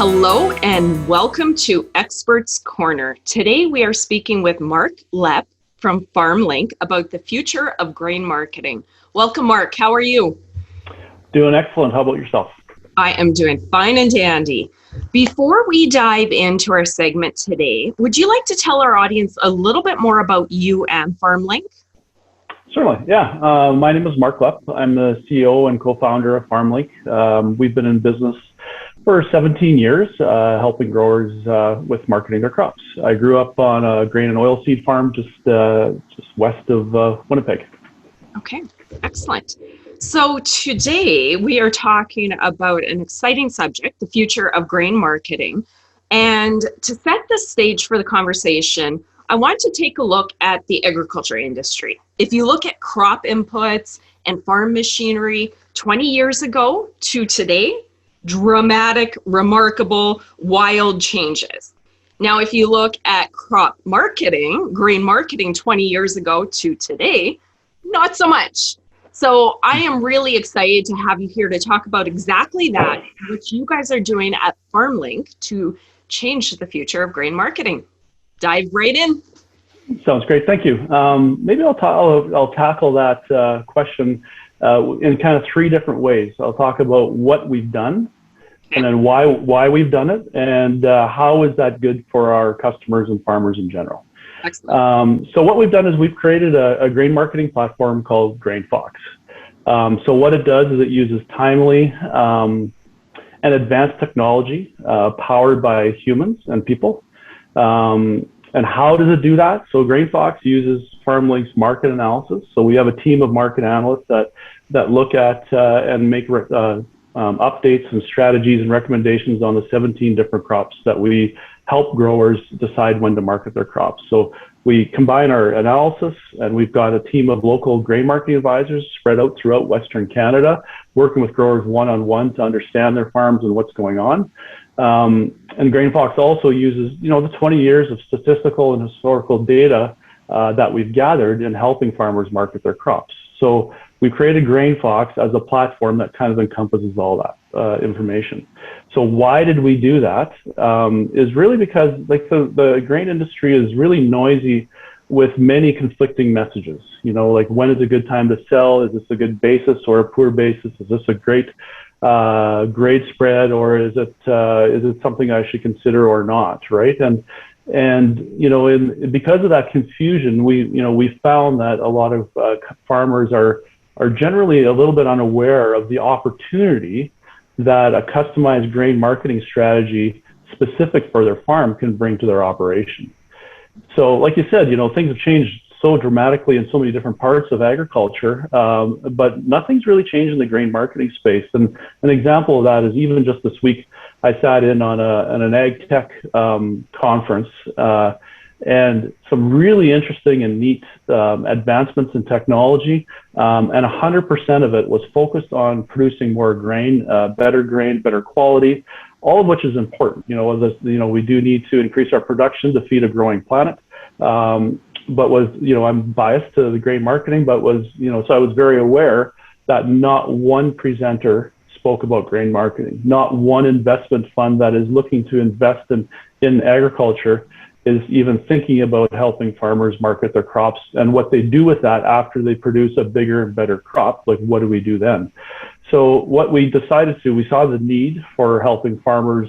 Hello and welcome to Experts Corner. Today we are speaking with Mark Lepp from FarmLink about the future of grain marketing. Welcome, Mark. How are you? Doing excellent. How about yourself? I am doing fine and dandy. Before we dive into our segment today, would you like to tell our audience a little bit more about you and FarmLink? Certainly, yeah. My name is Mark Lepp. I'm the CEO and co-founder of FarmLink. We've been in business for 17 years, helping growers with marketing their crops. I grew up on a grain and oilseed farm just west of Winnipeg. Okay, excellent. So today we are talking about an exciting subject, the future of grain marketing. And to set the stage for the conversation, I want to take a look at the agriculture industry. If you look at crop inputs and farm machinery 20 years ago to today, dramatic, remarkable, wild changes. Now, if you look at crop marketing, grain marketing 20 years ago to today, not so much. So I am really excited to have you here to talk about exactly that, what you guys are doing at FarmLink to change the future of grain marketing. Dive right in. Sounds great. Thank you. Maybe I'll tackle that question in kind of three different ways. I'll talk about what we've done, and then why we've done it, and how is that good for our customers and farmers in general. Excellent. So what we've done is we've created a grain marketing platform called GrainFox. So what it does is it uses timely and advanced technology powered by humans and people. And how does it do that? So GrainFox uses FarmLink's market analysis. So we have a team of market analysts that look at and make updates and strategies and recommendations on the 17 different crops that we help growers decide when to market their crops. So we combine our analysis, and we've got a team of local grain marketing advisors spread out throughout Western Canada, working with growers one-on-one to understand their farms and what's going on. And GrainFox also uses, the 20 years of statistical and historical data that we've gathered in helping farmers market their crops. So we created GrainFox as a platform that kind of encompasses all that information. So why did we do that? Is really because the grain industry is really noisy with many conflicting messages. Like, when is a good time to sell? Is this a good basis or a poor basis? Is this a great grade spread, or is it something I should consider or not, right? And because of that confusion, we found that a lot of farmers are generally a little bit unaware of the opportunity that a customized grain marketing strategy specific for their farm can bring to their operation. So, like you said, things have changed so dramatically in so many different parts of agriculture, but nothing's really changed in the grain marketing space. And an example of that is even just this week, I sat in on an ag tech conference, and some really interesting and neat advancements in technology, and 100% of it was focused on producing more grain, better quality, all of which is important. We do need to increase our production to feed a growing planet. But I'm biased to the grain marketing, but so I was very aware that not one presenter spoke about grain marketing. Not one investment fund that is looking to invest in agriculture is even thinking about helping farmers market their crops and what they do with that after they produce a bigger and better crop. Like, what do we do then? So what we decided to, we saw the need for helping farmers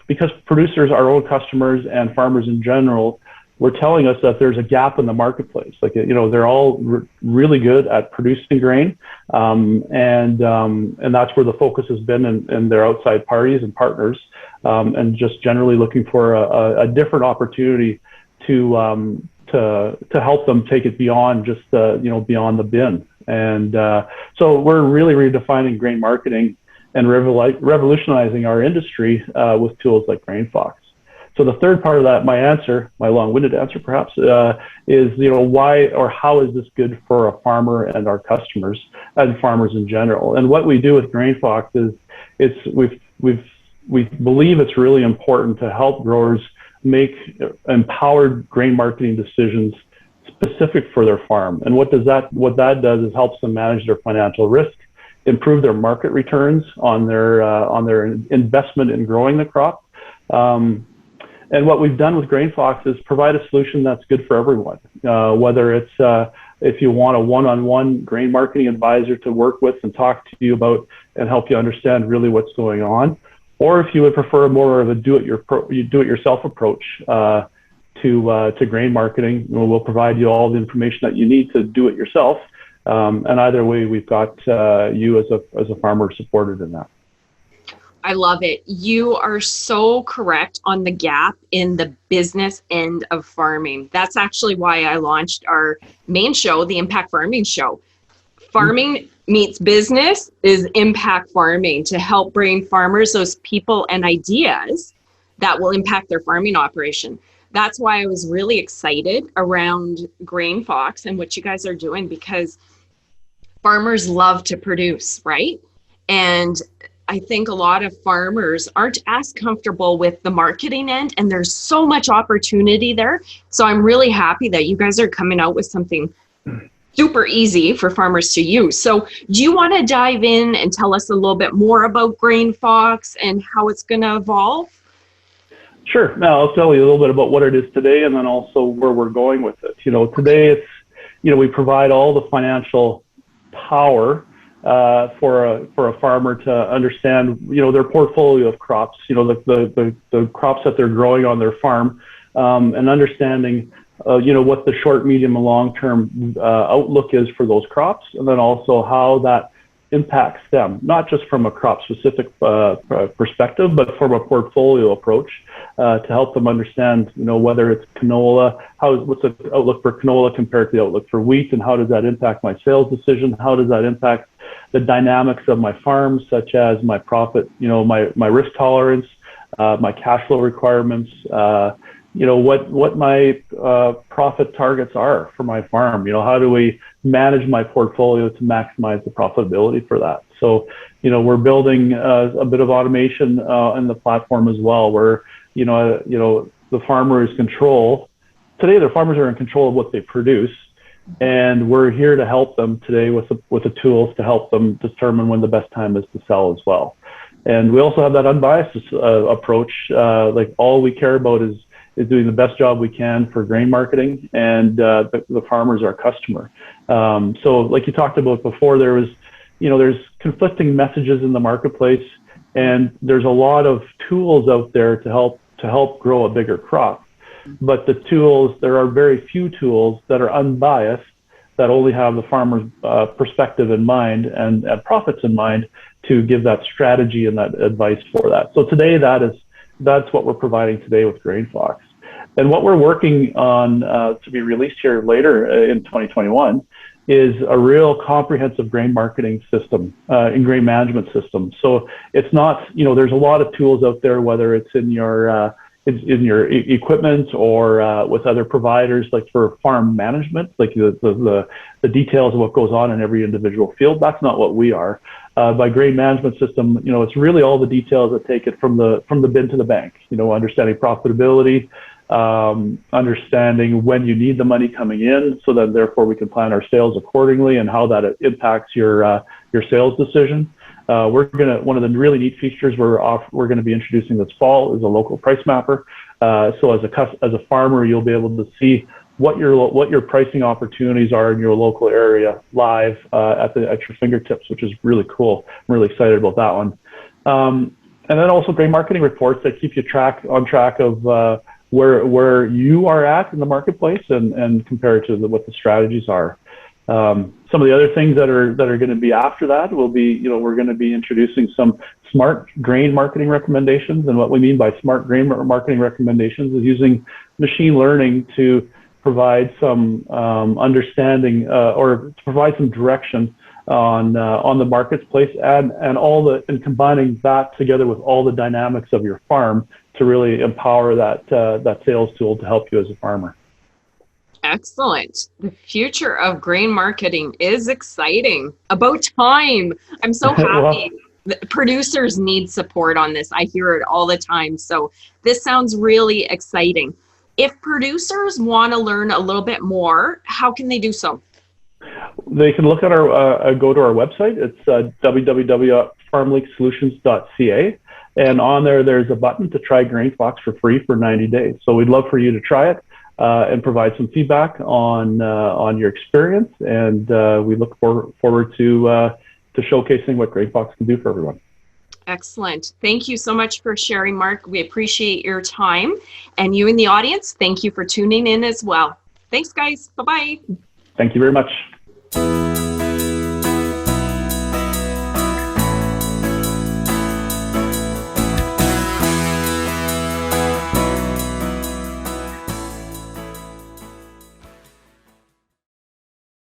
because producers, our own customers, and farmers in general were telling us that there's a gap in the marketplace. Like, they're all really good at producing grain, and that's where the focus has been in their outside parties and partners, and just generally looking for a different opportunity to help them take it beyond just beyond the bin. And so we're really redefining grain marketing and revolutionizing our industry with tools like GrainFox. So the third part of that, my long-winded answer perhaps, is why or how is this good for a farmer and our customers and farmers in general? And what we do with GrainFox is we believe it's really important to help growers make empowered grain marketing decisions specific for their farm. And what that does is helps them manage their financial risk. improve their market returns on their investment in growing the crop. And what we've done with GrainFox is provide a solution that's good for everyone, whether it's if you want a one-on-one grain marketing advisor to work with and talk to you about and help you understand really what's going on, or if you would prefer more of a do-it-yourself approach to grain marketing, we'll provide you all the information that you need to do it yourself. And either way, we've got you as a farmer supported in that. I love it. You are so correct on the gap in the business end of farming. That's actually why I launched our main show, the Impact Farming Show. Farming meets business is impact farming, to help bring farmers those people and ideas that will impact their farming operation. That's why I was really excited around GrainFox and what you guys are doing, because farmers love to produce, right? And I think a lot of farmers aren't as comfortable with the marketing end, and there's so much opportunity there. So I'm really happy that you guys are coming out with something super easy for farmers to use. So do you want to dive in and tell us a little bit more about GrainFox and how it's going to evolve? Sure. Now I'll tell you a little bit about what it is today, and then also where we're going with it. Today it's, we provide all the financial power for a farmer to understand, their portfolio of crops, the crops that they're growing on their farm, and understanding, what the short, medium, and long-term outlook is for those crops, and then also how that impacts them, not just from a crop-specific perspective, but from a portfolio approach to help them understand, whether it's canola, what's the outlook for canola compared to the outlook for wheat, and how does that impact my sales decision? How does that impact the dynamics of my farm, such as my profit, my risk tolerance, my cash flow requirements, what my profit targets are for my farm. How do we manage my portfolio to maximize the profitability for that? So, we're building a bit of automation in the platform as well, where, the farmer is today the farmers are in control of what they produce. And we're here to help them today with the tools to help them determine when the best time is to sell as well. And we also have that unbiased approach. Like, all we care about is doing the best job we can for grain marketing, and the farmer is our customer. So like you talked about before, there's conflicting messages in the marketplace, and there's a lot of tools out there to help grow a bigger crop. But there are very few tools that are unbiased, that only have the farmer's perspective in mind and profits in mind to give that strategy and that advice for that. So today, that's what we're providing today with GrainFox. And what we're working on to be released here later in 2021 is a real comprehensive grain marketing system and grain management system. So it's not, there's a lot of tools out there, whether it's in your equipment or with other providers, like for farm management, like the details of what goes on in every individual field. That's not what we are. By grain management system, it's really all the details that take it from the bin to the bank. Understanding profitability, understanding when you need the money coming in, so that therefore we can plan our sales accordingly, and how that impacts your sales decision. One of the really neat features we're going to be introducing this fall is a local price mapper. So as a farmer, you'll be able to see what your pricing opportunities are in your local area live at your fingertips, which is really cool. I'm really excited about that one. And then also grain marketing reports that keep you on track of where you are at in the marketplace, and compared to what the strategies are. Some of the other things that are going to be after that will be, we're going to be introducing some smart grain marketing recommendations. And what we mean by smart grain marketing recommendations is using machine learning to provide some understanding or to provide some direction on the marketplace, and combining that together with all the dynamics of your farm to really empower that sales tool to help you as a farmer. Excellent. The future of grain marketing is exciting. About time. I'm so happy. Producers need support on this. I hear it all the time. So this sounds really exciting. If producers want to learn a little bit more, how can they do so? They can look at our go to our website. It's www.farmlinksolutions.ca, and on there's a button to try GrainFox for free for 90 days. So we'd love for you to try it and provide some feedback on your experience, and we look forward to showcasing what GrainFox can do for everyone. Excellent. Thank you so much for sharing, Mark. We appreciate your time, and you in the audience, thank you for tuning in as well. Thanks, guys. Bye-bye. Thank you very much.